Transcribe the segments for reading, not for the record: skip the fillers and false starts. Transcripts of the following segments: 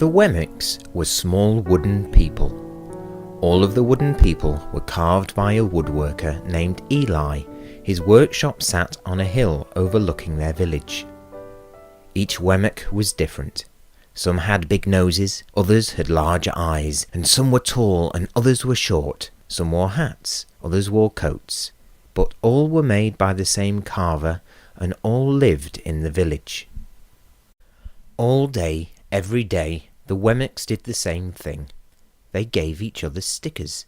The Wemmicks were small wooden people. All of the wooden people were carved by a woodworker named Eli. His workshop sat on a hill overlooking their village. Each Wemmick was different. Some had big noses, others had larger eyes, and some were tall and others were short. Some wore hats, others wore coats, but all were made by the same carver and all lived in the village. All day, every day, the Wemmicks did the same thing. They gave each other stickers.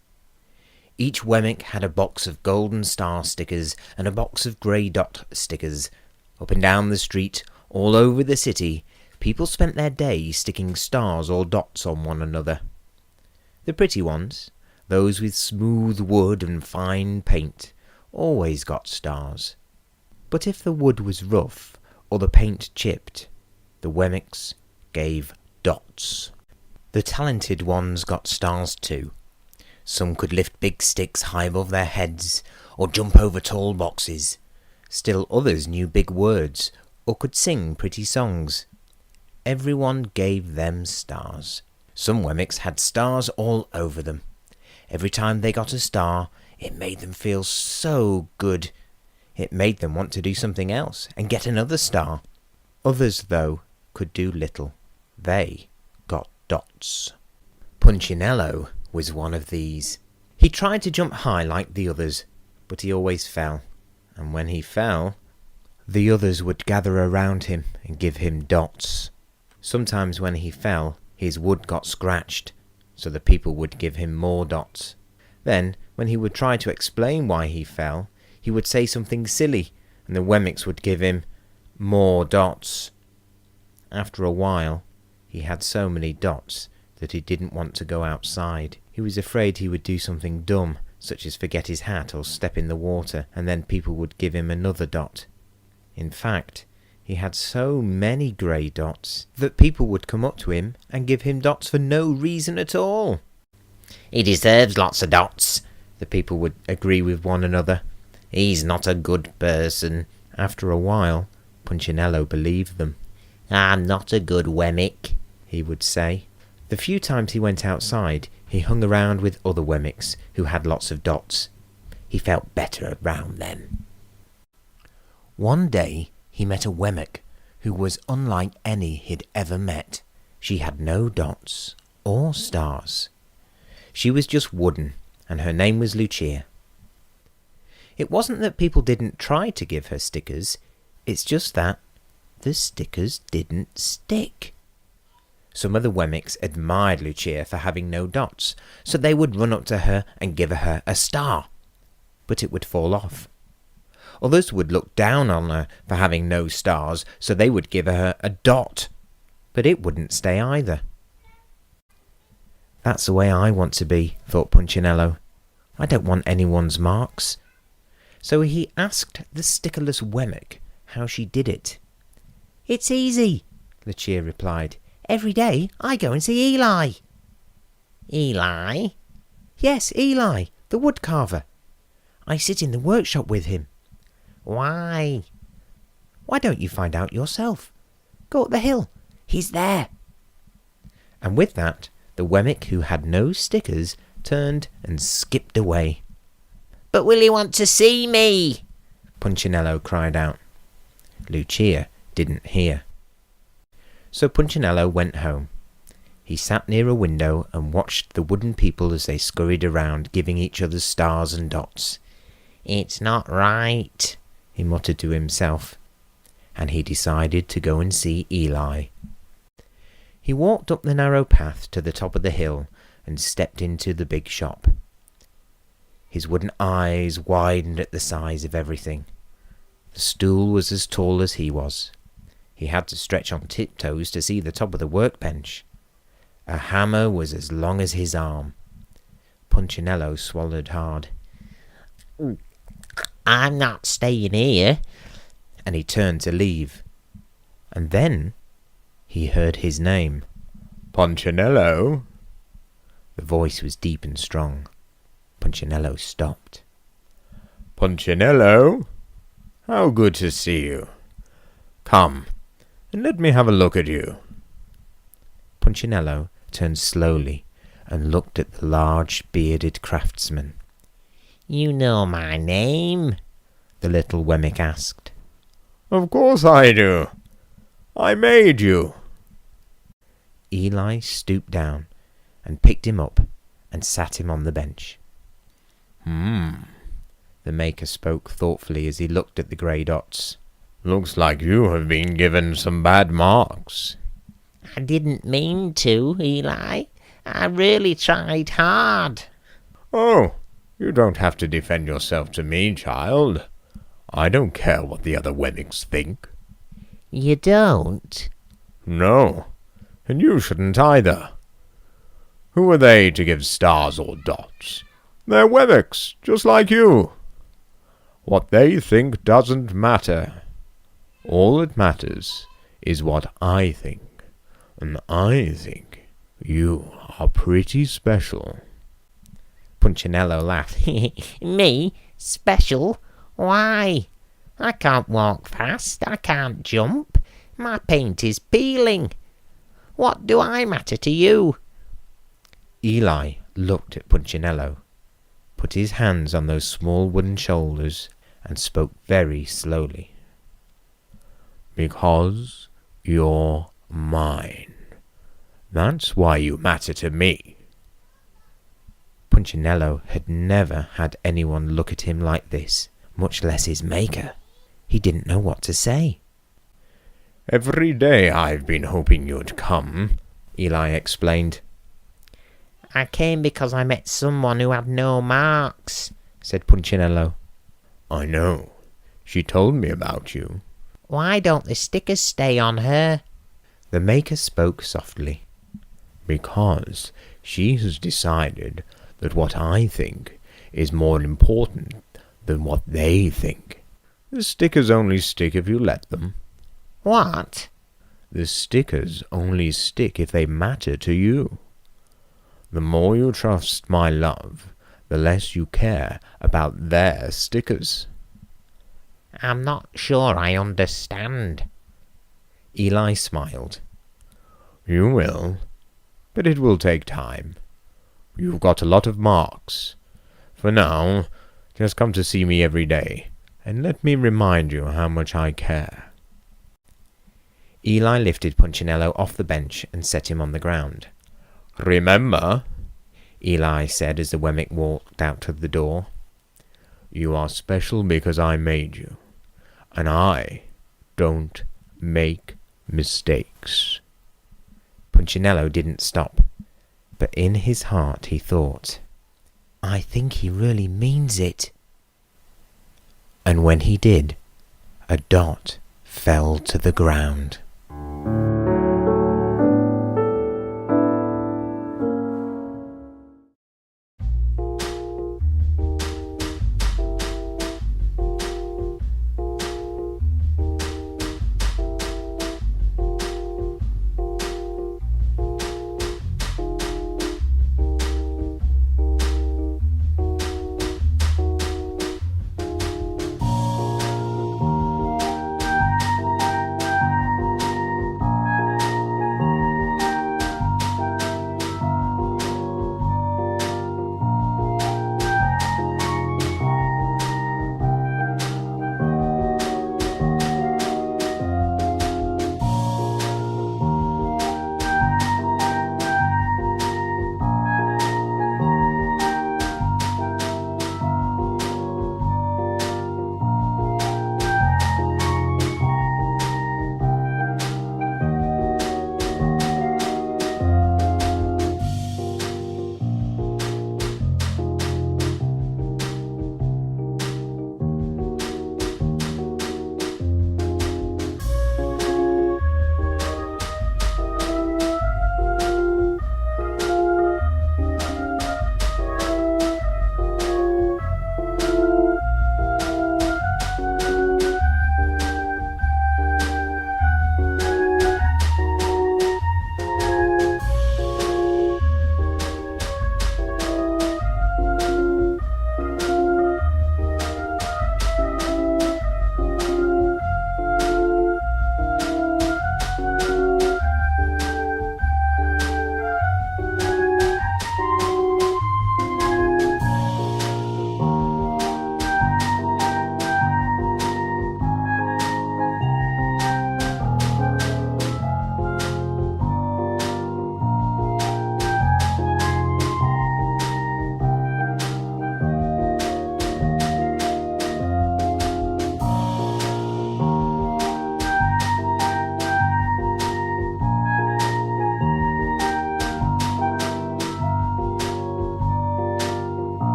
Each Wemmick had a box of golden star stickers and a box of grey dot stickers. Up and down the street, all over the city, people spent their day sticking stars or dots on one another. The pretty ones, those with smooth wood and fine paint, always got stars. But if the wood was rough or the paint chipped, the Wemmicks gave dots. The talented ones got stars too. Some could lift big sticks high above their heads or jump over tall boxes. Still others knew big words or could sing pretty songs. Everyone gave them stars. Some Wemmicks had stars all over them. Every time they got a star, it made them feel so good. It made them want to do something else and get another star. Others, though, could do little. They got dots. Punchinello was one of these. He tried to jump high like the others, but he always fell. And when he fell, the others would gather around him and give him dots. Sometimes when he fell, his wood got scratched, so the people would give him more dots. Then, when he would try to explain why he fell, he would say something silly, and the Wemmicks would give him more dots. After a while, he had so many dots that he didn't want to go outside. He was afraid he would do something dumb, such as forget his hat or step in the water, and then people would give him another dot. In fact, he had so many grey dots that people would come up to him and give him dots for no reason at all. "He deserves lots of dots," the people would agree with one another. "He's not a good person." After a while, Punchinello believed them. "I'm not a good Wemmick," he would say. The few times he went outside, he hung around with other Wemmicks who had lots of dots. He felt better around them. One day, he met a Wemmick who was unlike any he'd ever met. She had no dots or stars. She was just wooden, and her name was Lucia. It wasn't that people didn't try to give her stickers, it's just that the stickers didn't stick. Some of the Wemmicks admired Lucia for having no dots, so they would run up to her and give her a star, but it would fall off. Others would look down on her for having no stars, so they would give her a dot, but it wouldn't stay either. "That's the way I want to be," thought Punchinello. "I don't want anyone's marks." So he asked the stickerless Wemmick how she did it. "It's easy," Lucia replied. "Every day I go and see Eli." "Eli?" "Yes, Eli, the wood carver. I sit in the workshop with him." "Why?" "Why don't you find out yourself? Go up the hill. He's there." And with that, the Wemmick who had no stickers turned and skipped away. "But will he want to see me?" Punchinello cried out. Lucia didn't hear. So Punchinello went home. He sat near a window and watched the wooden people as they scurried around, giving each other stars and dots. "It's not right," he muttered to himself, and he decided to go and see Eli. He walked up the narrow path to the top of the hill and stepped into the big shop. His wooden eyes widened at the size of everything. The stool was as tall as he was. He had to stretch on tiptoes to see the top of the workbench. A hammer was as long as his arm. Punchinello swallowed hard. "I'm not staying here," and he turned to leave. And then he heard his name. "Punchinello?" The voice was deep and strong. Punchinello stopped. "Punchinello? How good to see you. Come, and let me have a look at you." Punchinello turned slowly and looked at the large bearded craftsman. "You know my name?" the little Wemmick asked. "Of course I do. I made you." Eli stooped down and picked him up and sat him on the bench. The maker spoke thoughtfully as he looked at the grey dots. "Looks like you have been given some bad marks." "I didn't mean to, Eli. I really tried hard." "Oh, you don't have to defend yourself to me, child. I don't care what the other Wemmicks think." "You don't?" "No, and you shouldn't either. Who are they to give stars or dots? They're Wemmicks, just like you. What they think doesn't matter. All that matters is what I think, and I think you are pretty special." Punchinello laughed. "Me? Special? Why? I can't walk fast. I can't jump. My paint is peeling. What do I matter to you?" Eli looked at Punchinello, put his hands on those small wooden shoulders, and spoke very slowly. "Because you're mine. That's why you matter to me." Punchinello had never had anyone look at him like this, much less his maker. He didn't know what to say. "Every day I've been hoping you'd come," Eli explained. "I came because I met someone who had no marks," said Punchinello. "I know. She told me about you." "Why don't the stickers stay on her?" The maker spoke softly. "Because she has decided that what I think is more important than what they think. The stickers only stick if you let them." "What?" "The stickers only stick if they matter to you. The more you trust my love, the less you care about their stickers." "I'm not sure I understand." Eli smiled. "You will, but it will take time. You've got a lot of marks. For now, just come to see me every day, and let me remind you how much I care." Eli lifted Punchinello off the bench and set him on the ground. "Remember," Eli said as the Wemmick walked out of the door, "you are special because I made you, and I don't make mistakes." Punchinello didn't stop, but in his heart he thought, "I think he really means it." And when he did, a dot fell to the ground.